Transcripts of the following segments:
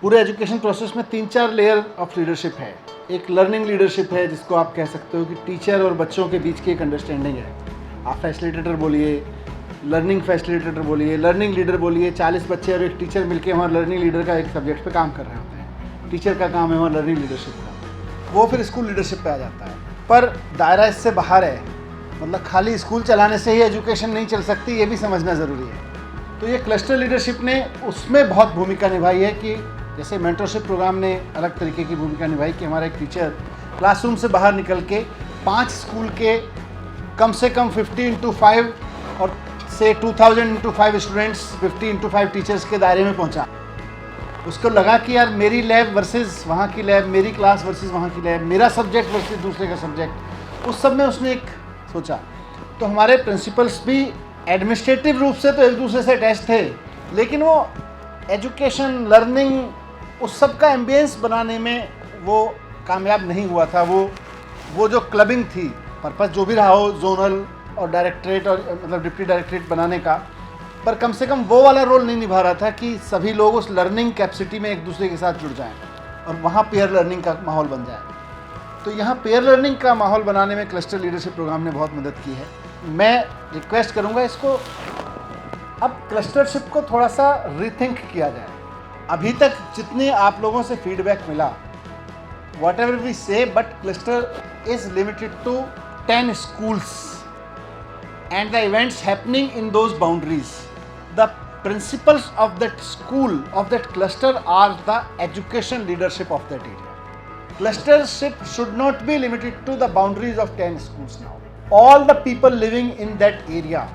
पूरे education process में 3-4 layer of leadership है। एक लर्निंग लीडरशिप है जिसको आप कह सकते हो कि टीचर और बच्चों के बीच की एक अंडरस्टैंडिंग है। आप फैसिलिटेटर बोलिए, लर्निंग फैसिलिटेटर बोलिए, लर्निंग लीडर बोलिए। 40 बच्चे और एक टीचर मिलकर वहाँ लर्निंग लीडर का एक सब्जेक्ट पे काम कर रहे होते हैं। टीचर का काम है वहाँ लर्निंग लीडरशिप का, वो फिर स्कूल लीडरशिप पे आ जाता है। पर दायरा इससे बाहर है, मतलब खाली स्कूल चलाने से ही एजुकेशन नहीं चल सकती, ये भी समझना ज़रूरी है। तो ये क्लस्टर लीडरशिप ने उसमें बहुत भूमिका निभाई है कि जैसे मेंटरशिप प्रोग्राम ने अलग तरीके की भूमिका निभाई कि हमारा एक टीचर क्लासरूम से बाहर निकल के 5 स्कूल के कम से कम 50x5 और से 2000x5 स्टूडेंट्स, 50x5 टीचर्स के दायरे में पहुंचा। उसको लगा कि यार मेरी लैब वर्सेस वहाँ की लैब, मेरी क्लास वर्सेस वहाँ की लैब, मेरा सब्जेक्ट वर्सेस दूसरे का सब्जेक्ट, उस सब में उसने एक सोचा। तो हमारे प्रिंसिपल्स भी एडमिनिस्ट्रेटिव रूप से तो एक दूसरे से अटैच थे, लेकिन वो एजुकेशन, लर्निंग, उस सब का एम्बियंस बनाने में वो कामयाब नहीं हुआ था। वो जो क्लबिंग थी, पर्पस जो भी रहा हो, जोनल और डायरेक्टरेट और मतलब डिप्टी डायरेक्टरेट बनाने का, पर कम से कम वो वाला रोल नहीं निभा रहा था कि सभी लोग उस लर्निंग कैपेसिटी में एक दूसरे के साथ जुड़ जाएं और वहाँ पेयर लर्निंग का माहौल बन जाए। तो यहाँ पेयर लर्निंग का माहौल बनाने में क्लस्टर लीडरशिप प्रोग्राम ने बहुत मदद की है। मैं रिक्वेस्ट करूँगा इसको अब क्लस्टरशिप को थोड़ा सा रीथिंक किया जाए। अभी तक जितने आप लोगों से फीडबैक मिला, whatever we say, but cluster is limited to 10 schools and the events happening in those boundaries. The principals of that school, of that cluster, are the education leadership of that area. Clustership should not be limited to the boundaries of 10 schools now. All the people living in that area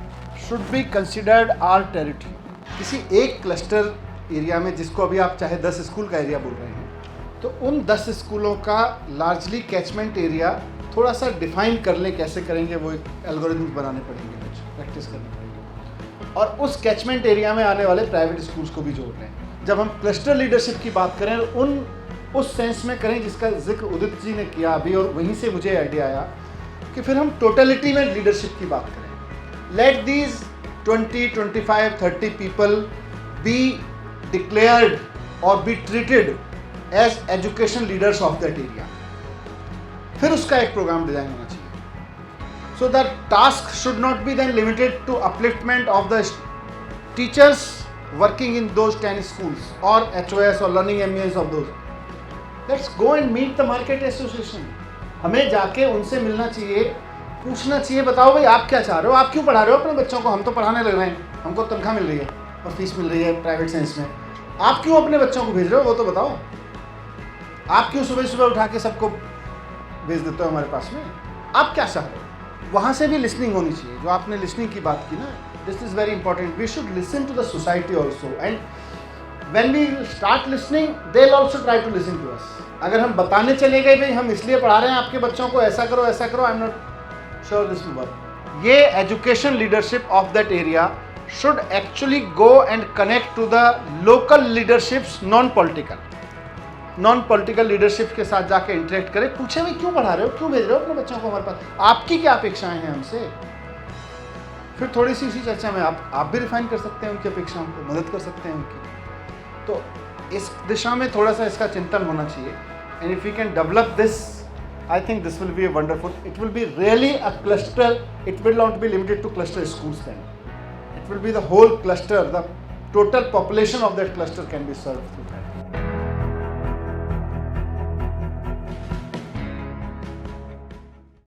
should be considered our territory. किसी एक cluster area में, जिसको अभी आप चाहे 10 school का area बोल रहे हैं, तो उन 10 स्कूलों का लार्जली कैचमेंट एरिया थोड़ा सा डिफाइन कर लें। कैसे करेंगे, वो एल्गोरिथम्स बनाने पड़ेंगे, कुछ प्रैक्टिस करनी पड़ेगी, और उस कैचमेंट एरिया में आने वाले प्राइवेट स्कूल्स को भी जोड़ रहे हैं। जब हम क्लस्टर लीडरशिप की बात करें, उस सेंस में करें जिसका जिक्र उदित जी ने किया अभी, और वहीं से मुझे आइडिया आया कि फिर हम टोटलिटी में लीडरशिप की बात करें। Let these 20, 25, 30 people be declared और be treated as education leaders of that area. फिर उसका एक प्रोग्राम डिजाइन होना चाहिए। So the task should not be then limited to upliftment of the teachers working in those 10 schools और HOS और learning ambience of those. Let's go and meet the market association. हमें जाके उनसे मिलना चाहिए, पूछना चाहिए, बताओ भाई आप क्या चाह रहे हो, आप क्यों पढ़ा रहे हो अपने बच्चों को? हम तो पढ़ाने लग रहे हैं, हमको तनख्वाह मिल रही है और फीस मिल रही है प्राइवेट सेंस में, आप क्यों अपने बच्चों को भेज रहे हो, वो तो बताओ। आप क्यों सुबह सुबह उठा के सबको भेज देते हो हमारे पास में? आप क्या चाह रहे हो? वहाँ से भी लिसनिंग होनी चाहिए। जो आपने लिसनिंग की बात की ना, this is very important. We should listen to the society also, and when we start listening they will also try to listen to us. अगर हम बताने चले गए भाई हम इसलिए पढ़ा रहे हैं आपके बच्चों को, ऐसा करो ऐसा करो, I am not sure this will work. ये education leadership of that area should actually go and connect to the local leaderships, non political leadership के साथ जाके इंटरेक्ट करें, पूछे भाई क्यों पढ़ा रहे हो, क्यों भेज रहे हो अपने बच्चों को हमारे पास, आपकी क्या अपेक्षाएं हैं हमसे। फिर थोड़ी सी इसी चर्चा में आप भी रिफाइन कर सकते हैं उनकी अपेक्षाओं को, मदद कर सकते हैं उनकी। तो इस दिशा में थोड़ा सा इसका चिंतन होना चाहिए। And if you can develop this, I think this will be a wonderful, it will be really a cluster, it will not be limited two cluster schools then, it will be the whole cluster, the total population of that cluster can be served through that.